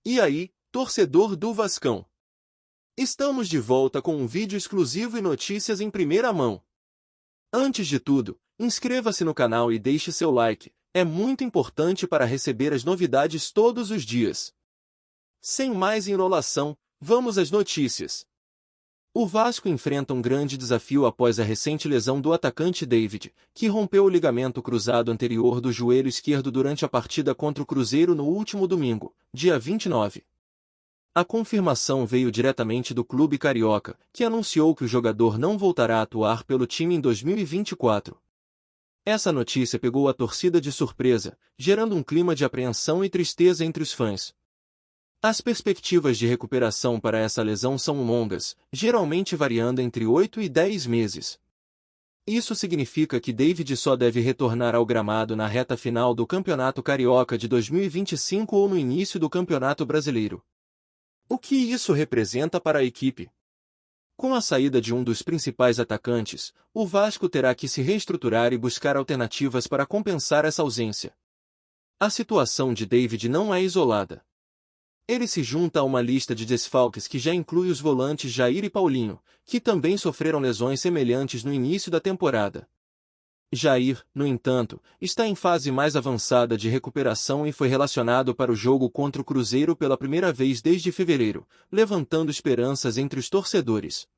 E aí, torcedor do Vascão? Estamos de volta com um vídeo exclusivo e notícias em primeira mão. Antes de tudo, inscreva-se no canal e deixe seu like, é muito importante para receber as novidades todos os dias. Sem mais enrolação, vamos às notícias. O Vasco enfrenta um grande desafio após a recente lesão do atacante David, que rompeu o ligamento cruzado anterior do joelho esquerdo durante a partida contra o Cruzeiro no último domingo, dia 29. A confirmação veio diretamente do clube carioca, que anunciou que o jogador não voltará a atuar pelo time em 2024. Essa notícia pegou a torcida de surpresa, gerando um clima de apreensão e tristeza entre os fãs. As perspectivas de recuperação para essa lesão são longas, geralmente variando entre 8 e 10 meses. Isso significa que David só deve retornar ao gramado na reta final do Campeonato Carioca de 2025 ou no início do Campeonato Brasileiro. O que isso representa para a equipe? Com a saída de um dos principais atacantes, o Vasco terá que se reestruturar e buscar alternativas para compensar essa ausência. A situação de David não é isolada. Ele se junta a uma lista de desfalques que já inclui os volantes Jair e Paulinho, que também sofreram lesões semelhantes no início da temporada. Jair, no entanto, está em fase mais avançada de recuperação e foi relacionado para o jogo contra o Cruzeiro pela primeira vez desde fevereiro, levantando esperanças entre os torcedores.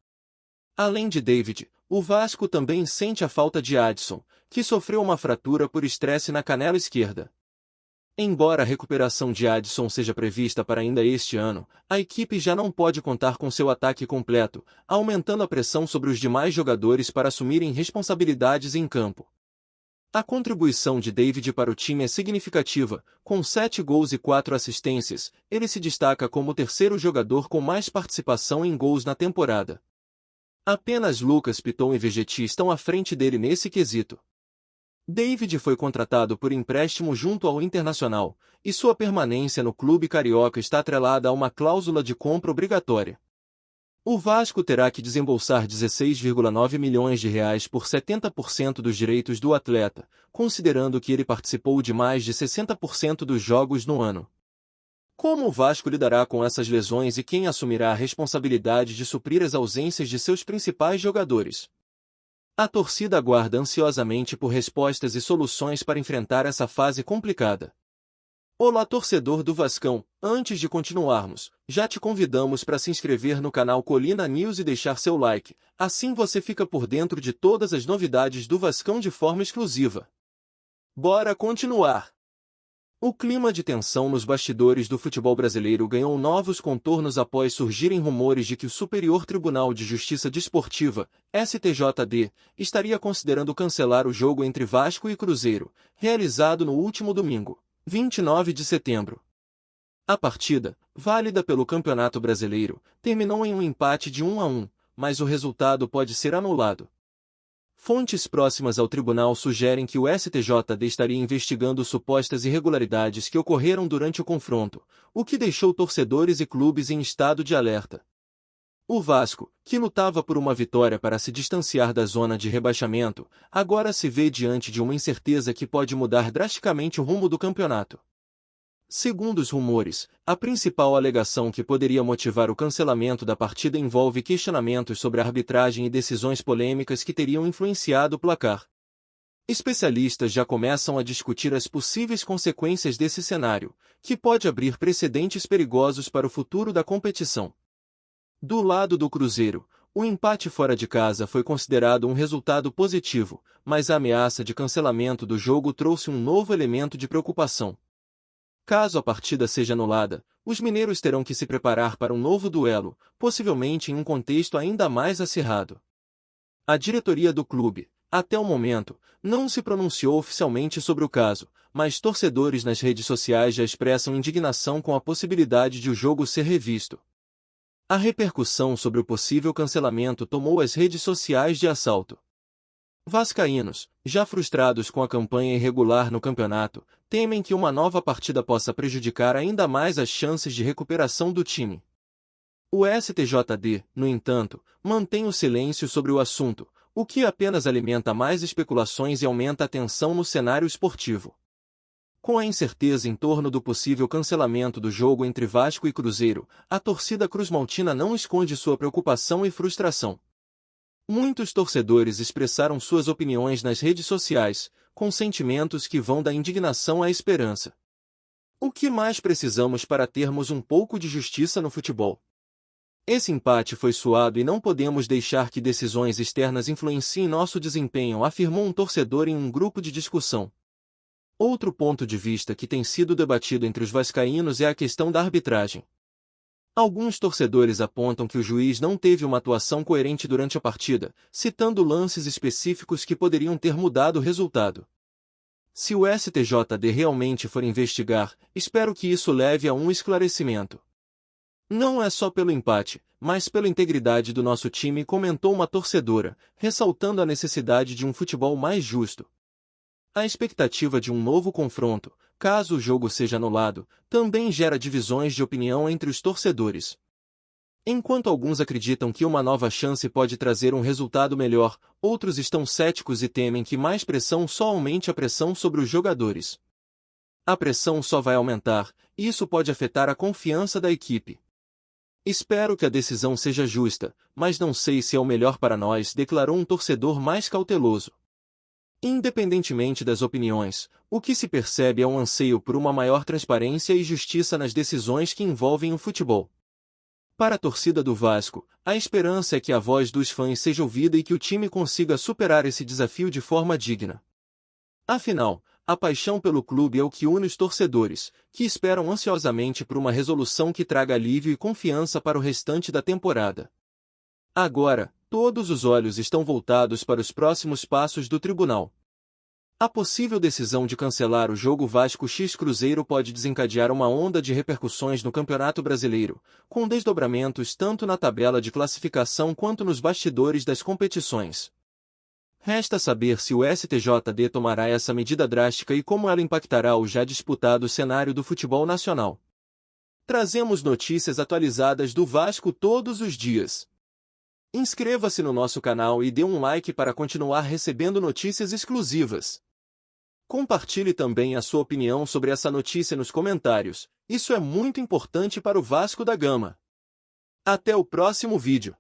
Além de David, o Vasco também sente a falta de Adson, que sofreu uma fratura por estresse na canela esquerda. Embora a recuperação de Adson seja prevista para ainda este ano, a equipe já não pode contar com seu ataque completo, aumentando a pressão sobre os demais jogadores para assumirem responsabilidades em campo. A contribuição de David para o time é significativa, com 7 gols e 4 assistências, ele se destaca como o terceiro jogador com mais participação em gols na temporada. Apenas Lucas Piton e Vegetti estão à frente dele nesse quesito. David foi contratado por empréstimo junto ao Internacional, e sua permanência no clube carioca está atrelada a uma cláusula de compra obrigatória. O Vasco terá que desembolsar 16,9 milhões de reais por 70% dos direitos do atleta, considerando que ele participou de mais de 60% dos jogos no ano. Como o Vasco lidará com essas lesões e quem assumirá a responsabilidade de suprir as ausências de seus principais jogadores? A torcida aguarda ansiosamente por respostas e soluções para enfrentar essa fase complicada. Olá, torcedor do Vascão! Antes de continuarmos, já te convidamos para se inscrever no canal Colina News e deixar seu like, assim você fica por dentro de todas as novidades do Vascão de forma exclusiva. Bora continuar! O clima de tensão nos bastidores do futebol brasileiro ganhou novos contornos após surgirem rumores de que o Superior Tribunal de Justiça Desportiva, STJD, estaria considerando cancelar o jogo entre Vasco e Cruzeiro, realizado no último domingo, 29 de setembro. A partida, válida pelo Campeonato Brasileiro, terminou em um empate de 1-1, mas o resultado pode ser anulado. Fontes próximas ao tribunal sugerem que o STJD estaria investigando supostas irregularidades que ocorreram durante o confronto, o que deixou torcedores e clubes em estado de alerta. O Vasco, que lutava por uma vitória para se distanciar da zona de rebaixamento, agora se vê diante de uma incerteza que pode mudar drasticamente o rumo do campeonato. Segundo os rumores, a principal alegação que poderia motivar o cancelamento da partida envolve questionamentos sobre a arbitragem e decisões polêmicas que teriam influenciado o placar. Especialistas já começam a discutir as possíveis consequências desse cenário, que pode abrir precedentes perigosos para o futuro da competição. Do lado do Cruzeiro, o empate fora de casa foi considerado um resultado positivo, mas a ameaça de cancelamento do jogo trouxe um novo elemento de preocupação. Caso a partida seja anulada, os mineiros terão que se preparar para um novo duelo, possivelmente em um contexto ainda mais acirrado. A diretoria do clube, até o momento, não se pronunciou oficialmente sobre o caso, mas torcedores nas redes sociais já expressam indignação com a possibilidade de o jogo ser revisto. A repercussão sobre o possível cancelamento tomou as redes sociais de assalto. Vascaínos, já frustrados com a campanha irregular no campeonato, temem que uma nova partida possa prejudicar ainda mais as chances de recuperação do time. O STJD, no entanto, mantém o silêncio sobre o assunto, o que apenas alimenta mais especulações e aumenta a tensão no cenário esportivo. Com a incerteza em torno do possível cancelamento do jogo entre Vasco e Cruzeiro, a torcida cruzmaltina não esconde sua preocupação e frustração. Muitos torcedores expressaram suas opiniões nas redes sociais, com sentimentos que vão da indignação à esperança. O que mais precisamos para termos um pouco de justiça no futebol? Esse empate foi suado e não podemos deixar que decisões externas influenciem nosso desempenho, afirmou um torcedor em um grupo de discussão. Outro ponto de vista que tem sido debatido entre os vascaínos é a questão da arbitragem. Alguns torcedores apontam que o juiz não teve uma atuação coerente durante a partida, citando lances específicos que poderiam ter mudado o resultado. Se o STJD realmente for investigar, espero que isso leve a um esclarecimento. Não é só pelo empate, mas pela integridade do nosso time, comentou uma torcedora, ressaltando a necessidade de um futebol mais justo. A expectativa de um novo confronto, caso o jogo seja anulado, também gera divisões de opinião entre os torcedores. Enquanto alguns acreditam que uma nova chance pode trazer um resultado melhor, outros estão céticos e temem que mais pressão só aumente a pressão sobre os jogadores. A pressão só vai aumentar, e isso pode afetar a confiança da equipe. Espero que a decisão seja justa, mas não sei se é o melhor para nós, declarou um torcedor mais cauteloso. Independentemente das opiniões, o que se percebe é um anseio por uma maior transparência e justiça nas decisões que envolvem o futebol. Para a torcida do Vasco, a esperança é que a voz dos fãs seja ouvida e que o time consiga superar esse desafio de forma digna. Afinal, a paixão pelo clube é o que une os torcedores, que esperam ansiosamente por uma resolução que traga alívio e confiança para o restante da temporada. Agora, todos os olhos estão voltados para os próximos passos do tribunal. A possível decisão de cancelar o jogo Vasco x Cruzeiro pode desencadear uma onda de repercussões no Campeonato Brasileiro, com desdobramentos tanto na tabela de classificação quanto nos bastidores das competições. Resta saber se o STJD tomará essa medida drástica e como ela impactará o já disputado cenário do futebol nacional. Trazemos notícias atualizadas do Vasco todos os dias. Inscreva-se no nosso canal e dê um like para continuar recebendo notícias exclusivas. Compartilhe também a sua opinião sobre essa notícia nos comentários, isso é muito importante para o Vasco da Gama. Até o próximo vídeo.